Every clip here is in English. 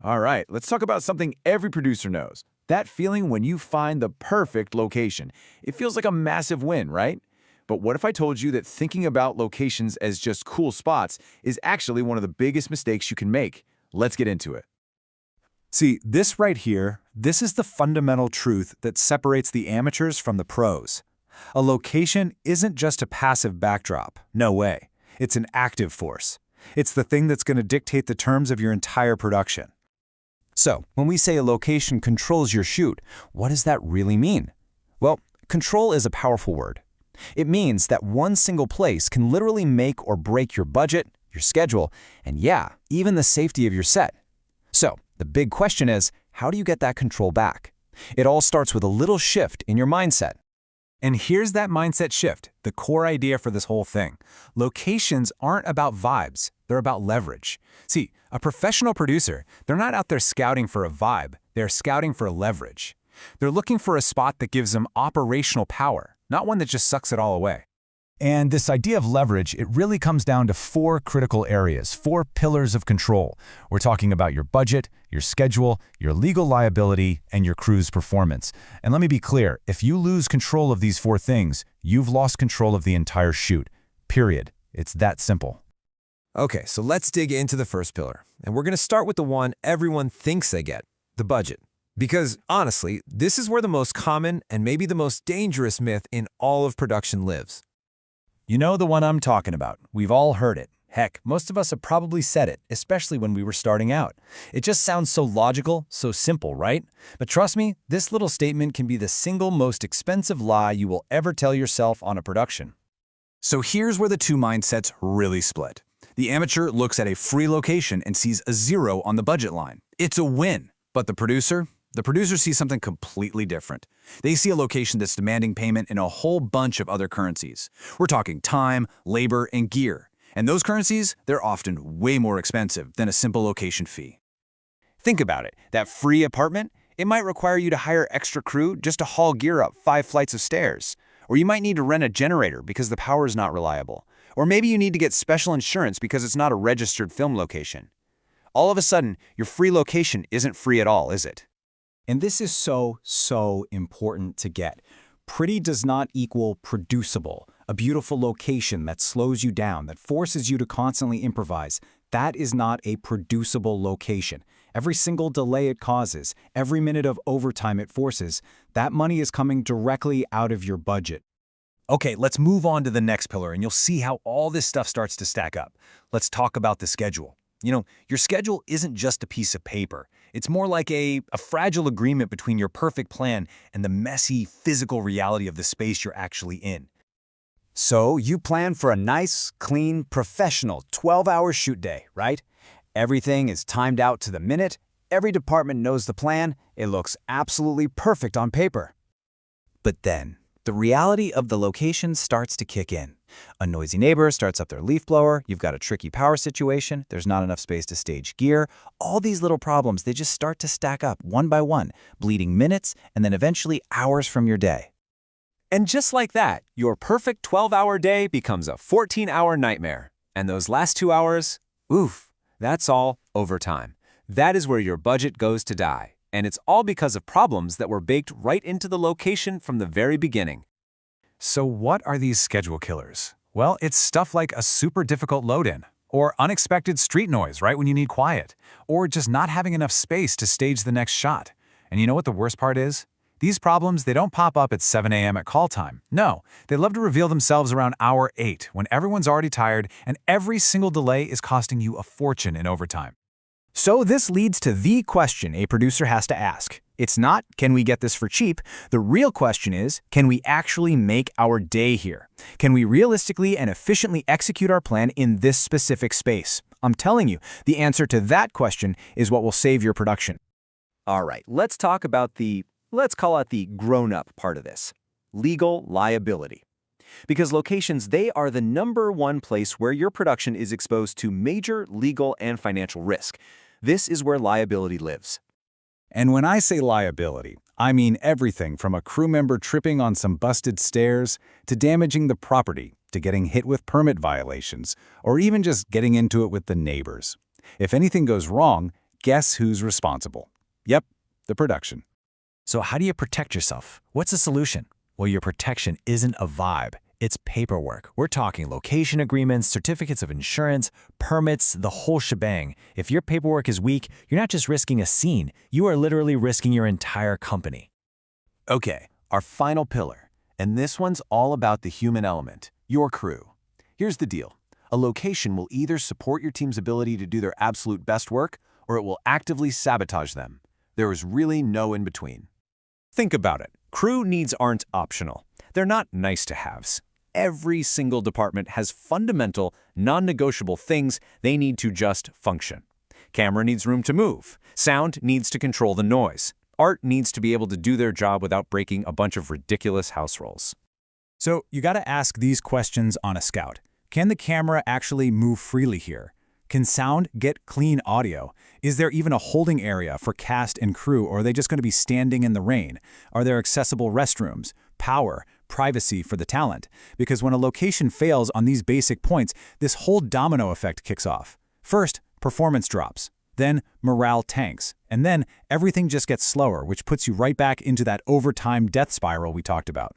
All right, let's talk about something every producer knows. That feeling when you find the perfect location. It feels like a massive win, right? But what if I told you that thinking about locations as just cool spots is actually one of the biggest mistakes you can make? Let's get into it. See, this right here, this is the fundamental truth that separates the amateurs from the pros. A location isn't just a passive backdrop. No way. It's an active force. It's the thing that's going to dictate the terms of your entire production. So, when we say a location controls your shoot, what does that really mean? Well, control is a powerful word. It means that one single place can literally make or break your budget, your schedule, and yeah, even the safety of your set. So, the big question is, how do you get that control back? It all starts with a little shift in your mindset. And here's that mindset shift, the core idea for this whole thing. Locations aren't about vibes, they're about leverage. See, a professional producer, they're not out there scouting for a vibe, they're scouting for leverage. They're looking for a spot that gives them operational power, not one that just sucks it all away. And this idea of leverage, it really comes down to four critical areas, four pillars of control. We're talking about your budget, your schedule, your legal liability, and your crew's performance. And let me be clear, if you lose control of these four things, you've lost control of the entire shoot. Period. It's that simple. Okay, so let's dig into the first pillar. And we're going to start with the one everyone thinks they get, the budget. Because honestly, this is where the most common and maybe the most dangerous myth in all of production lives. You know the one I'm talking about. We've all heard it. Heck, most of us have probably said it, especially when we were starting out. It just sounds so logical, so simple, right? But trust me, this little statement can be the single most expensive lie you will ever tell yourself on a production. So here's where the two mindsets really split. The amateur looks at a free location and sees a zero on the budget line. It's a win. But the producer sees something completely different. They see a location that's demanding payment in a whole bunch of other currencies. We're talking time, labor, and gear. And those currencies, they're often way more expensive than a simple location fee. Think about it. That free apartment, it might require you to hire extra crew just to haul gear up 5 flights of stairs. Or you might need to rent a generator because the power is not reliable. Or maybe you need to get special insurance because it's not a registered film location. All of a sudden, your free location isn't free at all, is it? And this is so important to get. Pretty does not equal producible. A beautiful location that slows you down, that forces you to constantly improvise, that is not a producible location. Every single delay it causes, every minute of overtime it forces, that money is coming directly out of your budget. Okay, let's move on to the next pillar and you'll see how all this stuff starts to stack up. Let's talk about the schedule. You know, your schedule isn't just a piece of paper. It's more like a fragile agreement between your perfect plan and the messy, physical reality of the space you're actually in. So you plan for a nice, clean, professional 12-hour shoot day, right? Everything is timed out to the minute. Every department knows the plan. It looks absolutely perfect on paper. But then, the reality of the location starts to kick in. A noisy neighbor starts up their leaf blower, you've got a tricky power situation, there's not enough space to stage gear. All these little problems, they just start to stack up one by one, bleeding minutes and then eventually hours from your day. And just like that, your perfect 12-hour day becomes a 14-hour nightmare. And those last 2 hours, oof, that's all overtime. That is where your budget goes to die. And it's all because of problems that were baked right into the location from the very beginning. So what are these schedule killers? Well, it's stuff like a super difficult load-in, or unexpected street noise right when you need quiet, or just not having enough space to stage the next shot. And you know what the worst part is? These problems, they don't pop up at 7 a.m. at call time. No, they love to reveal themselves around hour 8, when everyone's already tired and every single delay is costing you a fortune in overtime. So this leads to the question a producer has to ask. It's not, can we get this for cheap? The real question is, can we actually make our day here? Can we realistically and efficiently execute our plan in this specific space? I'm telling you, the answer to that question is what will save your production. All right, let's talk about let's call it the grown-up part of this, legal liability. Because locations, they are the #1 place where your production is exposed to major legal and financial risk. This is where liability lives. And when I say liability, I mean everything from a crew member tripping on some busted stairs to damaging the property, to getting hit with permit violations, or even just getting into it with the neighbors. If anything goes wrong, Guess who's responsible? Yep, the production. So how do you protect yourself? What's the solution? Well, your protection isn't a vibe. It's paperwork. We're talking location agreements, certificates of insurance, permits, the whole shebang. If your paperwork is weak, you're not just risking a scene. You are literally risking your entire company. Okay, our final pillar. And this one's all about the human element, your crew. Here's the deal. A location will either support your team's ability to do their absolute best work, or it will actively sabotage them. There is really no in between. Think about it. Crew needs aren't optional. They're not nice-to-haves. Every single department has fundamental, non-negotiable things they need to just function. Camera needs room to move. Sound needs to control the noise. Art needs to be able to do their job without breaking a bunch of ridiculous house rules. So you got to ask these questions on a scout. Can the camera actually move freely here? Can sound get clean audio? Is there even a holding area for cast and crew, or are they just going to be standing in the rain? Are there accessible restrooms, power, privacy for the talent? Because when a location fails on these basic points, this whole domino effect kicks off. First, performance drops. Then morale tanks. And then everything just gets slower, which puts you right back into that overtime death spiral we talked about.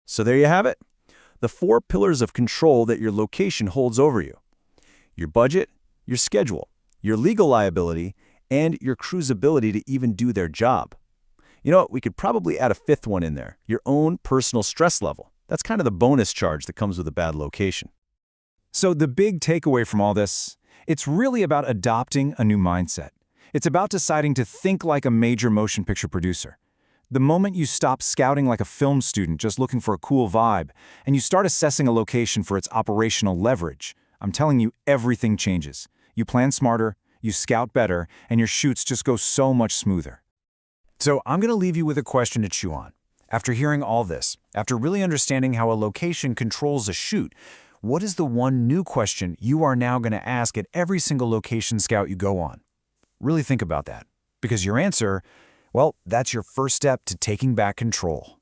So there you have it. The 4 pillars of control that your location holds over you. Your budget, your schedule, your legal liability, and your crew's ability to even do their job. You know, we could probably add a 5th one in there, your own personal stress level. That's kind of the bonus charge that comes with a bad location. So the big takeaway from all this, it's really about adopting a new mindset. It's about deciding to think like a major motion picture producer. The moment you stop scouting like a film student just looking for a cool vibe, and you start assessing a location for its operational leverage, I'm telling you, everything changes. You plan smarter, you scout better, and your shoots just go so much smoother. So I'm going to leave you with a question to chew on. After hearing all this, after really understanding how a location controls a shoot, what is the one new question you are now going to ask at every single location scout you go on? Really think about that, because your answer, well, that's your first step to taking back control.